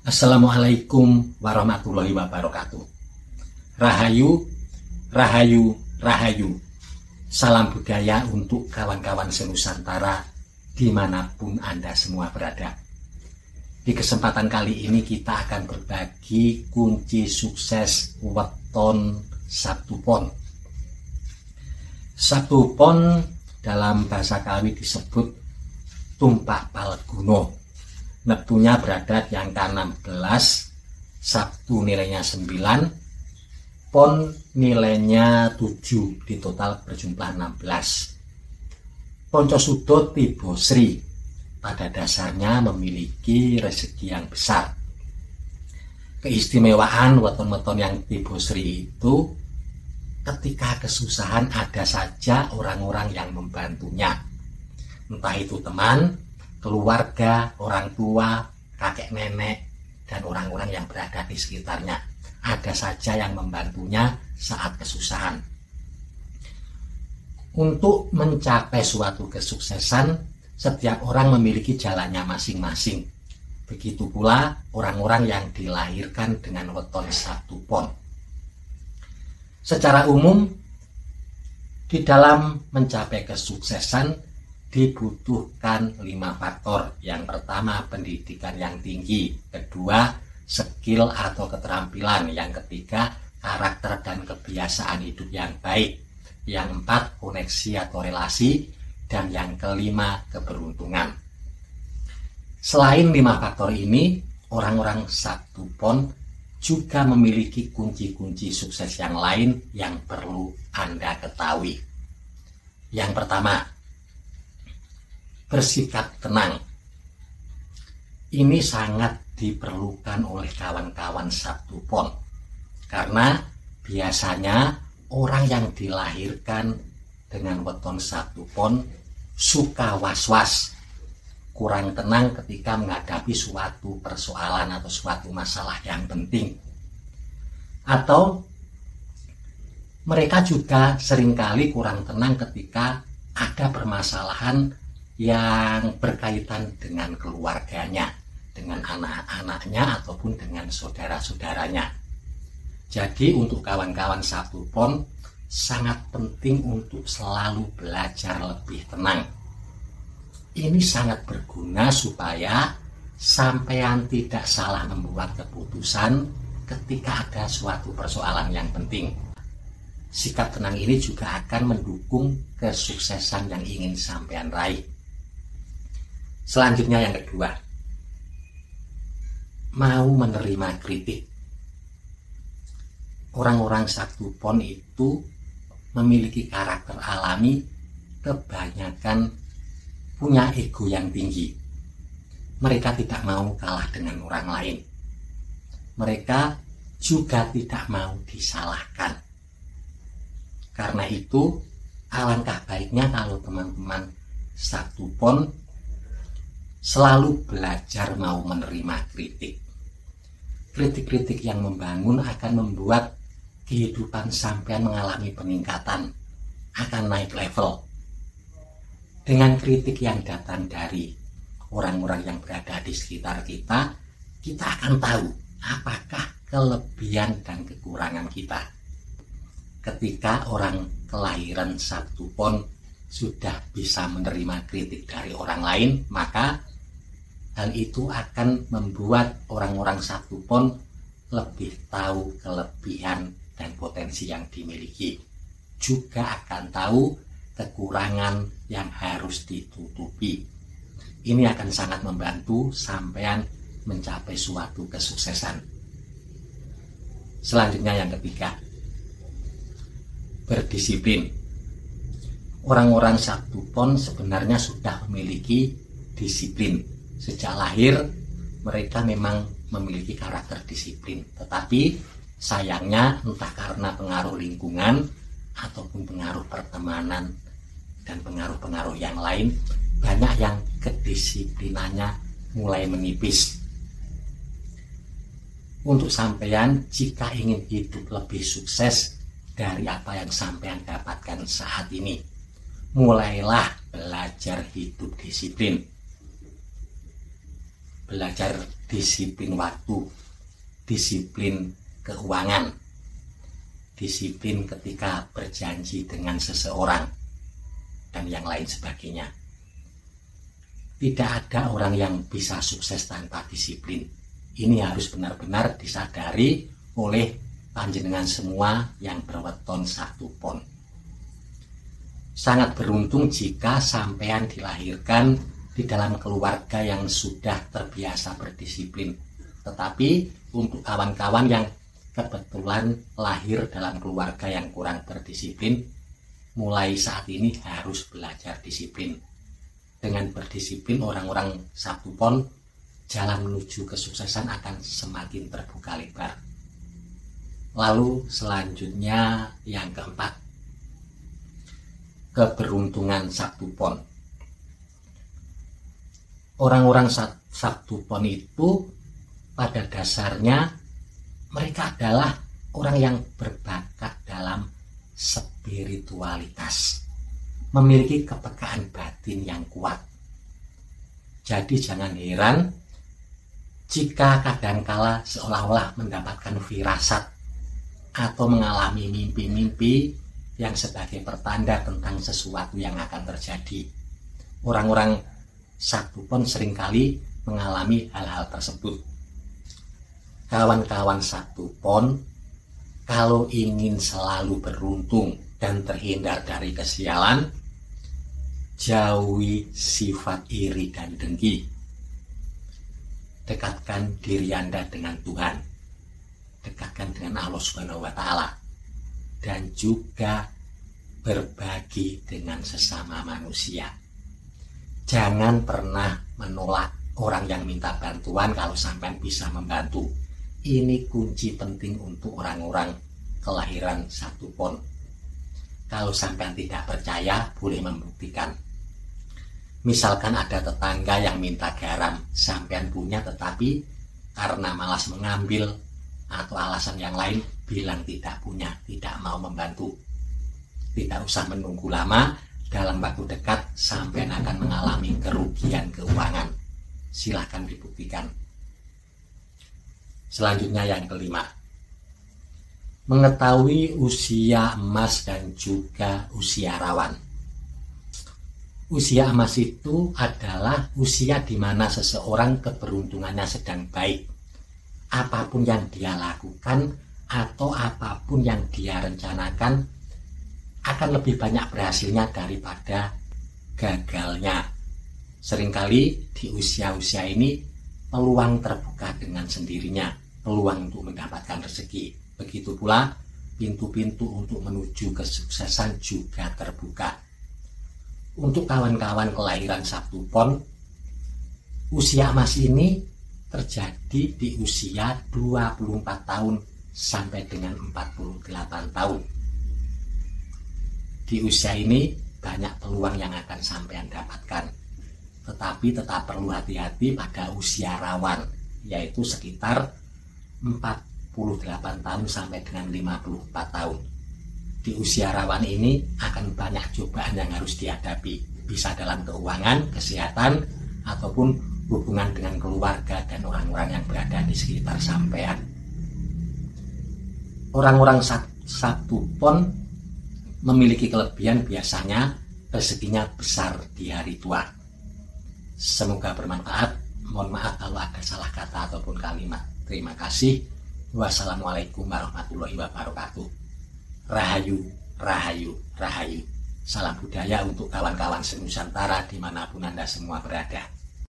Assalamualaikum warahmatullahi wabarakatuh. Rahayu, rahayu, rahayu. Salam budaya untuk kawan-kawan senusantara dimanapun Anda semua berada. Di kesempatan kali ini kita akan berbagi kunci sukses weton Sabtu Pon. Sabtu Pon dalam bahasa Kawi disebut tumpak palguno. Neptunya berada di angka 16, Sabtu nilainya 9, Pon nilainya 7, di total berjumlah 16. Poncosudut Tibo Sri pada dasarnya memiliki rezeki yang besar. Keistimewaan weton-weton yang Tibo Sri itu ketika kesusahan ada saja orang-orang yang membantunya. Entah itu teman, keluarga, orang tua, kakek nenek, dan orang-orang yang berada di sekitarnya. Ada saja yang membantunya saat kesusahan. Untuk mencapai suatu kesuksesan, setiap orang memiliki jalannya masing-masing. Begitu pula orang-orang yang dilahirkan dengan weton Sabtu Pon. Secara umum, di dalam mencapai kesuksesan, dibutuhkan 5 faktor. Yang pertama, pendidikan yang tinggi. Kedua, skill atau keterampilan. Yang ketiga, karakter dan kebiasaan hidup yang baik. Yang empat, koneksi atau relasi. Dan yang kelima, keberuntungan. Selain 5 faktor ini, orang-orang Sabtu Pon juga memiliki kunci-kunci sukses yang lain yang perlu Anda ketahui. Yang pertama, bersikap tenang. Ini sangat diperlukan oleh kawan-kawan Sabtu Pon, karena biasanya orang yang dilahirkan dengan weton Sabtu Pon suka was-was, kurang tenang ketika menghadapi suatu persoalan atau suatu masalah yang penting. Atau mereka juga seringkali kurang tenang ketika ada permasalahan yang berkaitan dengan keluarganya, dengan anak-anaknya ataupun dengan saudara-saudaranya. Jadi untuk kawan-kawan Sabtu Pon sangat penting untuk selalu belajar lebih tenang. Ini sangat berguna supaya sampean tidak salah membuat keputusan ketika ada suatu persoalan yang penting. Sikap tenang ini juga akan mendukung kesuksesan yang ingin sampean raih. Selanjutnya yang kedua, mau menerima kritik. Orang-orang Sabtu Pon itu memiliki karakter alami, kebanyakan punya ego yang tinggi. Mereka tidak mau kalah dengan orang lain. Mereka juga tidak mau disalahkan. Karena itu, alangkah baiknya kalau teman-teman Sabtu Pon selalu belajar mau menerima kritik. Kritik-kritik yang membangun akan membuat kehidupan sampean mengalami peningkatan, akan naik level. Dengan kritik yang datang dari orang-orang yang berada di sekitar kita, kita akan tahu apakah kelebihan dan kekurangan kita. Ketika orang kelahiran Sabtu Pon sudah bisa menerima kritik dari orang lain, maka hal itu akan membuat orang-orang Sabtu Pon lebih tahu kelebihan dan potensi yang dimiliki. Juga akan tahu kekurangan yang harus ditutupi. Ini akan sangat membantu sampean mencapai suatu kesuksesan. Selanjutnya yang ketiga, berdisiplin. Orang-orang Sabtu Pon sebenarnya sudah memiliki disiplin. Sejak lahir mereka memang memiliki karakter disiplin, tetapi sayangnya entah karena pengaruh lingkungan ataupun pengaruh pertemanan dan pengaruh-pengaruh yang lain, banyak yang kedisiplinannya mulai menipis. Untuk sampean jika ingin hidup lebih sukses dari apa yang sampean dapatkan saat ini, mulailah belajar hidup disiplin. Belajar disiplin waktu, disiplin keuangan, disiplin ketika berjanji dengan seseorang, dan yang lain sebagainya. Tidak ada orang yang bisa sukses tanpa disiplin. Ini harus benar-benar disadari oleh panjenengan semua yang berweton 1 pon. Sangat beruntung jika sampean dilahirkan di dalam keluarga yang sudah terbiasa berdisiplin. Tetapi untuk kawan-kawan yang kebetulan lahir dalam keluarga yang kurang berdisiplin, mulai saat ini harus belajar disiplin. Dengan berdisiplin, orang-orang 1 pon, jalan menuju kesuksesan akan semakin terbuka lebar. Lalu selanjutnya yang keempat, keberuntungan 1 pon. Orang-orang 1 pon itu pada dasarnya mereka adalah orang yang berbakat dalam spiritualitas, memiliki kepekaan batin yang kuat. Jadi jangan heran jika kadangkala seolah-olah mendapatkan firasat atau mengalami mimpi-mimpi yang sebagai pertanda tentang sesuatu yang akan terjadi. Orang-orang 1 pon seringkali mengalami hal-hal tersebut. Kawan-kawan 1 pon, kalau ingin selalu beruntung dan terhindar dari kesialan, jauhi sifat iri dan dengki. Dekatkan diri Anda dengan Tuhan. Dekatkan dengan Allah Subhanahu wa Ta'ala. Dan juga berbagi dengan sesama manusia. Jangan pernah menolak orang yang minta bantuan kalau sampai bisa membantu. Ini kunci penting untuk orang-orang kelahiran 1 pon. Kalau sampean tidak percaya, boleh membuktikan. Misalkan ada tetangga yang minta garam, sampean punya tetapi karena malas mengambil atau alasan yang lain, bilang tidak punya, tidak mau membantu. Tidak usah menunggu lama, dalam waktu dekat sampean akan mengalami kerugian keuangan. Silahkan dibuktikan. Selanjutnya yang kelima, mengetahui usia emas dan juga usia rawan. Usia emas itu adalah usia di mana seseorang keberuntungannya sedang baik. Apapun yang dia lakukan atau apapun yang dia rencanakan akan lebih banyak berhasilnya daripada gagalnya. Seringkali di usia-usia ini peluang terbuka dengan sendirinya, peluang untuk mendapatkan rezeki. Begitu pula pintu-pintu untuk menuju kesuksesan juga terbuka. Untuk kawan-kawan kelahiran 1 pon, usia emas ini terjadi di usia 24 tahun sampai dengan 48 tahun. Di usia ini banyak peluang yang akan sampean dapatkan. Tetapi tetap perlu hati-hati pada usia rawan, yaitu sekitar 48 tahun sampai dengan 54 tahun. Di usia rawan ini akan banyak cobaan yang harus dihadapi, bisa dalam keuangan, kesehatan, ataupun hubungan dengan keluarga dan orang-orang yang berada di sekitar sampean. Orang-orang 1 pon memiliki kelebihan, biasanya rezekinya besar di hari tua. Semoga bermanfaat. Mohon maaf kalau ada salah kata ataupun kalimat. Terima kasih. Wassalamualaikum warahmatullahi wabarakatuh. Rahayu, rahayu, rahayu. Salam budaya untuk kawan-kawan se-Nusantara dimanapun Anda semua berada.